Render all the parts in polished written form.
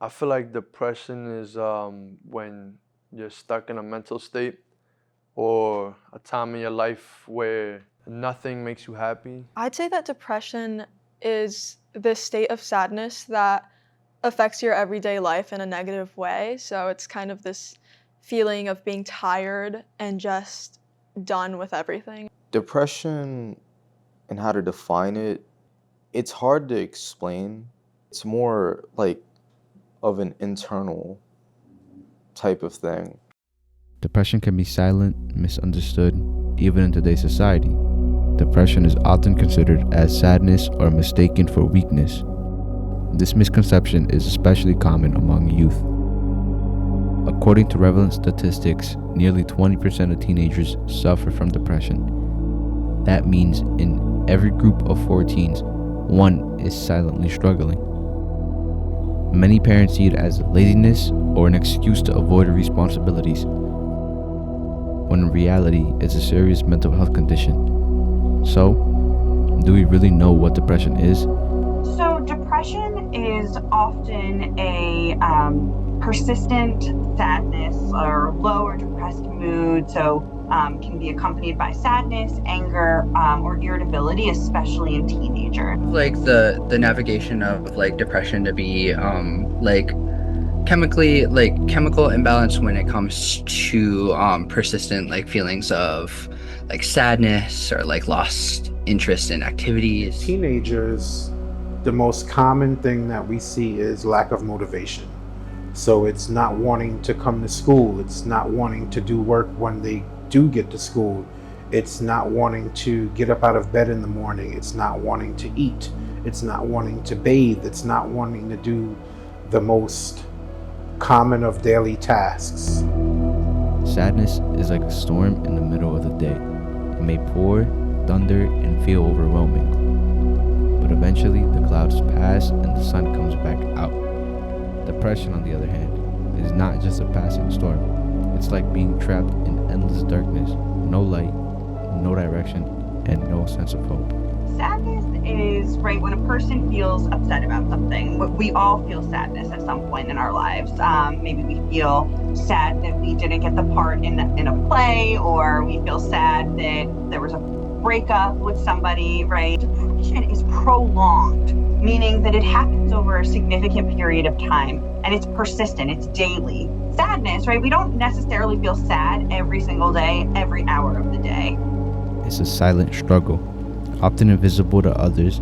I feel like depression is when you're stuck in a mental state or a time in your life where nothing makes you happy. I'd say that depression is this state of sadness that affects your everyday life in a negative way. So it's kind of this feeling of being tired and just done with everything. Depression and how to define it, it's hard to explain. It's more like of an internal type of thing. Depression can be silent, misunderstood, even in today's society. Depression is often considered as sadness or mistaken for weakness. This misconception is especially common among youth. According to relevant statistics, nearly 20% of teenagers suffer from depression. That means in every group of 4 teens, one is silently struggling. Many parents see it as laziness or an excuse to avoid responsibilities, when in reality it's a serious mental health condition. So, do we really know what depression is? So depression is often a persistent sadness or low or depressed mood. So can be accompanied by sadness, anger, or irritability, especially in teenagers. Like the navigation of like depression to be chemical imbalance when it comes to persistent like feelings of like sadness or like lost interest in activities. Teenagers, the most common thing that we see is lack of motivation. So it's not wanting to come to school. It's not wanting to do work when they do get to school. It's not wanting to get up out of bed in the morning. It's not wanting to eat. It's not wanting to bathe. It's not wanting to do the most common of daily tasks. Sadness is like a storm in the middle of the day. It may pour, thunder, and feel overwhelming. But eventually the clouds pass and the sun comes back out. Depression, on the other hand, is not just a passing storm. It's like being trapped in endless darkness, no light, no direction, and no sense of hope. Sadness is when a person feels upset about something. We all feel sadness at some point in our lives. Maybe we feel sad that we didn't get the part in a play, or we feel sad that there was a breakup with somebody, right? Depression is prolonged, meaning that it happens over a significant period of time, and it's persistent, it's daily. Sadness, right? We don't necessarily feel sad every single day, every hour of the day. It's a silent struggle, often invisible to others,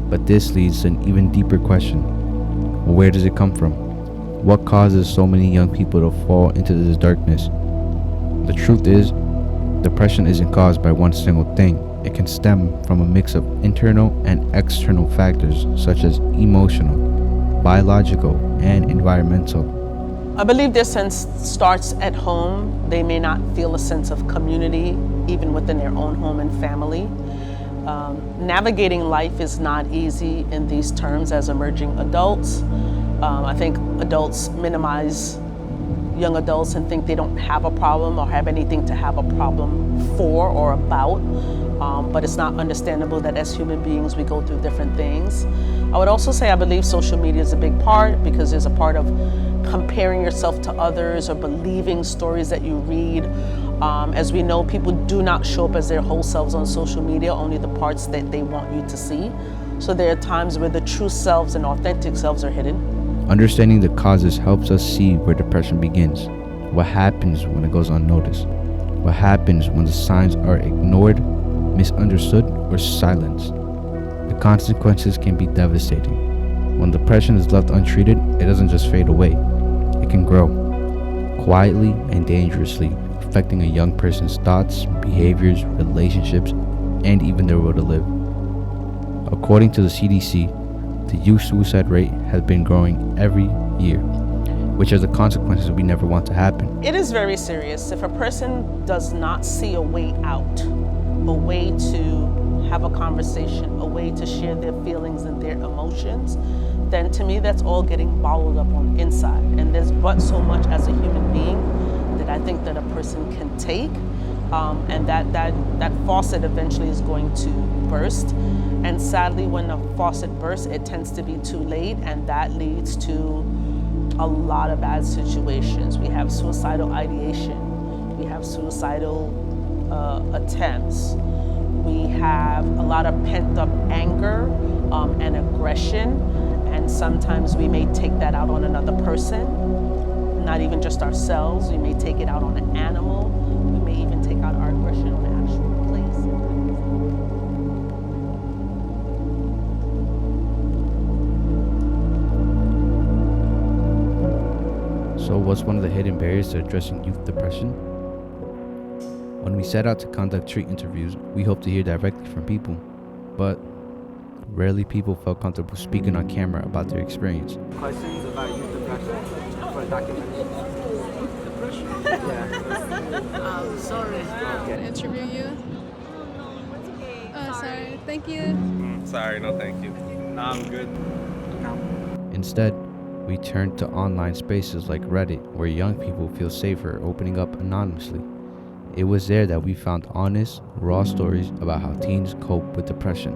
but this leads to an even deeper question. Where does it come from? What causes so many young people to fall into this darkness? The truth is, depression isn't caused by one single thing. It can stem from a mix of internal and external factors such as emotional, biological, and environmental. I believe their sense starts at home. They may not feel a sense of community, even within their own home and family. Navigating life is not easy in these terms as emerging adults. I think adults minimize young adults and think they don't have a problem or have anything to have a problem for or about. But it's not understandable that as human beings we go through different things. I would also say I believe social media is a big part, because there's a part of comparing yourself to others or believing stories that you read. As we know, people do not show up as their whole selves on social media, only the parts that they want you to see. So there are times where the true selves and authentic selves are hidden. Understanding the causes helps us see where depression begins. What happens when it goes unnoticed? What happens when the signs are ignored, misunderstood, or silenced? The consequences can be devastating. When depression is left untreated, it doesn't just fade away. It can grow, quietly and dangerously, affecting a young person's thoughts, behaviors, relationships, and even their will to live. According to the CDC, the youth suicide rate has been growing every year, which are the consequences we never want to happen. It is very serious. If a person does not see a way out, a way to have a conversation, a way to share their feelings and their emotions, then to me that's all getting bottled up on inside. And there's but so much as a human being that I think that a person can take, and that faucet eventually is going to burst. And sadly, when the faucet bursts, it tends to be too late, and that leads to a lot of bad situations. We have suicidal ideation. We have suicidal attempts. We have a lot of pent-up anger and aggression, and sometimes we may take that out on another person, not even just ourselves. We may take it out on an animal. We may even take out our aggression on an actual place. So what's one of the hidden barriers to addressing youth depression? When we set out to conduct treat interviews, we hope to hear directly from people, but rarely people felt comfortable speaking on camera about their experience. Questions about youth depression for a documentary? Depression? Yeah. Sorry. Okay. Interview you? No, it's okay. Sorry. Thank you. Sorry, no thank you. Nah, I'm good. Instead, we turned to online spaces like Reddit, where young people feel safer opening up anonymously. It was there that we found honest, raw stories about how teens cope with depression.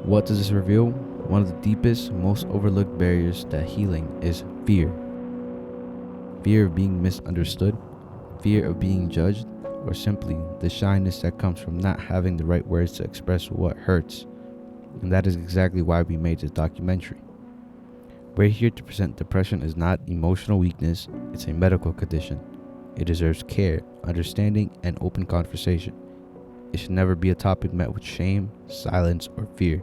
What does this reveal? One of the deepest, most overlooked barriers to healing is fear. Fear of being misunderstood, fear of being judged, or simply the shyness that comes from not having the right words to express what hurts. And that is exactly why we made this documentary. We're here to present depression as not emotional weakness, it's a medical condition. It deserves care, understanding, and open conversation. It should never be a topic met with shame, silence, or fear.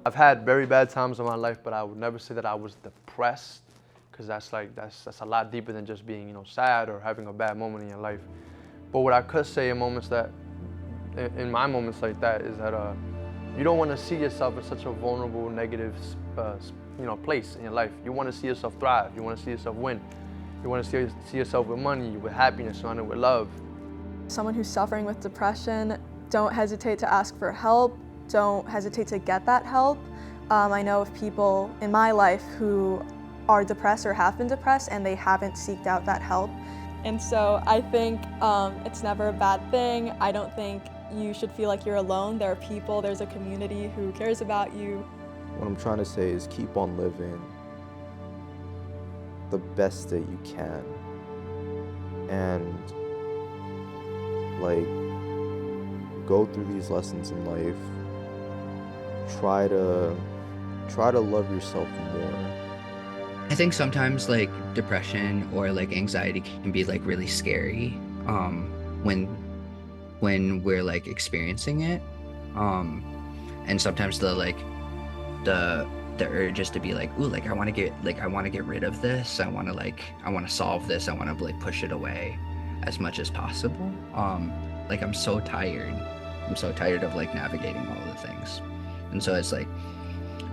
I've had very bad times in my life, but I would never say that I was depressed, because that's a lot deeper than just being, sad or having a bad moment in your life. But what I could say in in my moments like that is that you don't want to see yourself in such a vulnerable, negative, place in your life. You want to see yourself thrive. You want to see yourself win. You want to see yourself with money, with happiness, surrounded with love. Someone who's suffering with depression, don't hesitate to ask for help. Don't hesitate to get that help. I know of people in my life who are depressed or have been depressed and they haven't seeked out that help. And so I think it's never a bad thing. I don't think you should feel like you're alone. There are people, there's a community who cares about you. What I'm trying to say is keep on living the best that you can, and go through these lessons in life. Try to love yourself more. I think sometimes depression or anxiety can be really scary when we're experiencing it, and sometimes the urge is to be I want to get rid of this. I want to solve this. I want to push it away as much as possible. I'm so tired. I'm so tired of navigating all the things. And so it's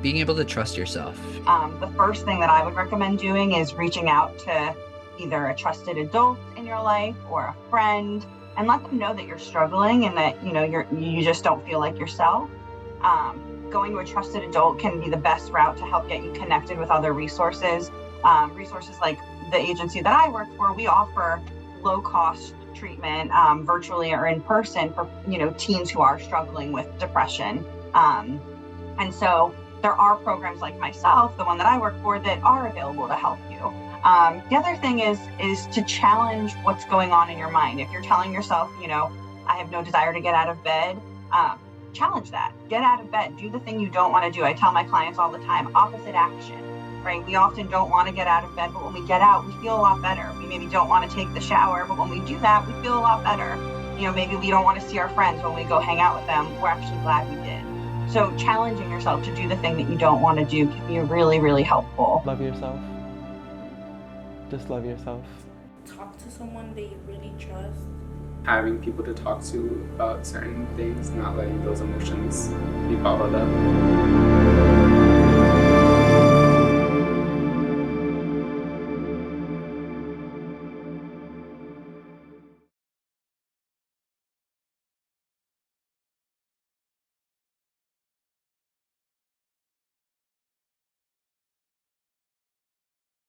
being able to trust yourself. The first thing that I would recommend doing is reaching out to either a trusted adult in your life or a friend, and let them know that you're struggling and that you just don't feel like yourself. Going to a trusted adult can be the best route to help get you connected with other resources. Resources like the agency that I work for, we offer low-cost treatment virtually or in person for teens who are struggling with depression. And so there are programs like myself, the one that I work for, that are available to help you. The other thing is to challenge what's going on in your mind. If you're telling yourself, I have no desire to get out of bed, challenge that. Get out of bed. Do the thing you don't want to do. I tell my clients all the time, opposite action, right? We often don't want to get out of bed, but when we get out, we feel a lot better. We maybe don't want to take the shower, but when we do that, we feel a lot better. Maybe we don't want to see our friends when we go hang out with them. We're actually glad we did. So challenging yourself to do the thing that you don't want to do can be really, really helpful. Love yourself. Just love yourself. Talk to someone that you really trust. Having people to talk to about certain things, not letting those emotions be bottled up.